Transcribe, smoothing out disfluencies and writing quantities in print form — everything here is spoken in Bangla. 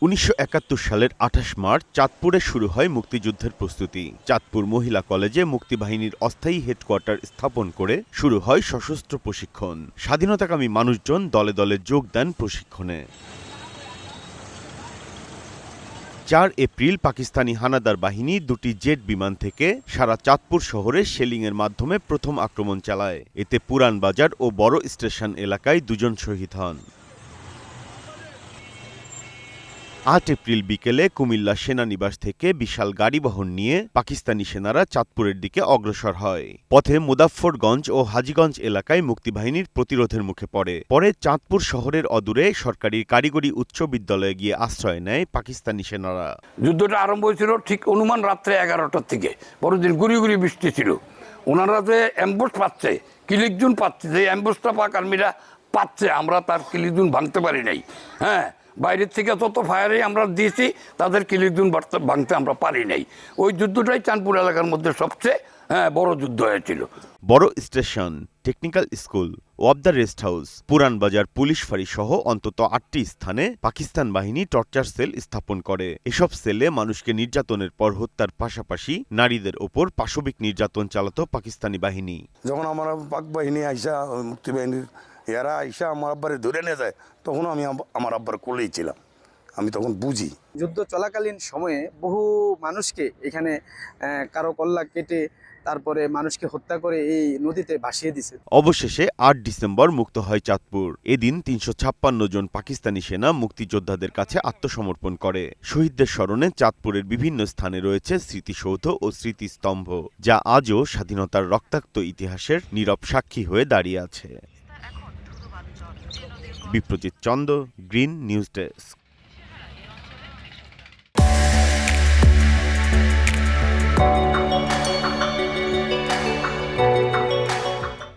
১৯৭১ সালের ২৮ মার্চ চাঁদপুরে শুরু হয় মুক্তিযুদ্ধের প্রস্তুতি। চাঁদপুর মহিলা কলেজে মুক্তিবাহিনীর অস্থায়ী হেডকোয়ার্টার স্থাপন করে শুরু হয় সশস্ত্র প্রশিক্ষণ। স্বাধীনতাকামী মানুষজন দলে দলে যোগ দেন প্রশিক্ষণে। ৪ এপ্রিল পাকিস্তানি হানাদার বাহিনী দুটি জেট বিমান থেকে সারা চাঁদপুর শহরে শেলিংয়ের মাধ্যমে প্রথম আক্রমণ চালায়। এতে পুরান বাজার ও বড় স্টেশন এলাকায় ২ জন শহীদ হন। ৮ এপ্রিল বিকেলে কুমিল্লা সেনানিবাস থেকে বিশাল গাড়িবহর নিয়ে পাকিস্তানি সেনারা চাঁদপুরের দিকে অগ্রসর হয়। পথে মুজাফফরগঞ্জ ও হাজীগঞ্জ এলাকায় মুক্তিবাহিনীর প্রতিরোধের মুখে পড়ে। পরে চাঁদপুর শহরের অদূরে সরকারি কারিগরি উচ্চ বিদ্যালয়ে গিয়ে আশ্রয় নেয় পাকিস্তানি সেনারা। যুদ্ধটা আরম্ভ হয়েছিল ঠিক অনুমান রাত্রে ১১টার থেকে। পরদিন গুড়ি গুড়ি বৃষ্টি ছিল। ওনারা যে অ্যাম্বুশ পাচ্ছে, কিলিকজুন পাচ্ছে, যে অ্যাম্বুশটা পাক আর্মিরা পাচ্ছে, আমরা তার কিলিকজুন ভাঙতে পারি নাই। হ্যাঁ, বাইরের থেকে তত ফায়ারে আমরা দিয়েছি, তাদের কিলিকজুন ভাঙতে আমরা পারি নাই। ওই যুদ্ধটাই চাঁদপুর এলাকার মধ্যে সবচেয়ে বড় যুদ্ধ হয়েছিল। বড় station, technical school, wave the rest house, পুরান বাজার পুলিশ ফাঁড়ি সহ অন্তত ৮টি স্থানে পাকিস্তান বাহিনী টর্চার সেল স্থাপন করে। এসব সেলে মানুষকে নির্যাতনের পর হত্যার পাশাপাশি নারীদের ওপর পাশবিক নির্যাতন চালাত পাকিস্তানি বাহিনী। যখন আমার পাক বাহিনী আইসা, মুক্তি বাহিনীর এরা আইসা আমার আব্বারে ধরে নিয়ে যায়, তখন আমি আমার আব্বার কোলেই ছিলাম। আমি তখন বুঝি যুদ্ধ চলাকালীন সময়ে বহু মানুষকে এখানে কারো কল্লা কেটে তারপরে মানুষকে হত্যা করে এই নদীতে ভাসিয়ে দিছে। অবশেষে ৮ ডিসেম্বর মুক্ত হয় চাঁদপুর। এদিন ৩৫৬ জন পাকিস্তানি সেনা মুক্তিযোদ্ধাদের কাছে আত্মসমর্পণ করে। শহীদদের স্মরণে চাঁদপুরের বিভিন্ন স্থানে রয়েছে স্মৃতিসৌধ ও স্মৃতিস্তম্ভ, যা আজও স্বাধীনতার রক্তাক্ত ইতিহাসের নীরব সাক্ষী হয়ে দাঁড়িয়ে আছে। Biprajit Chanda, Green News desk.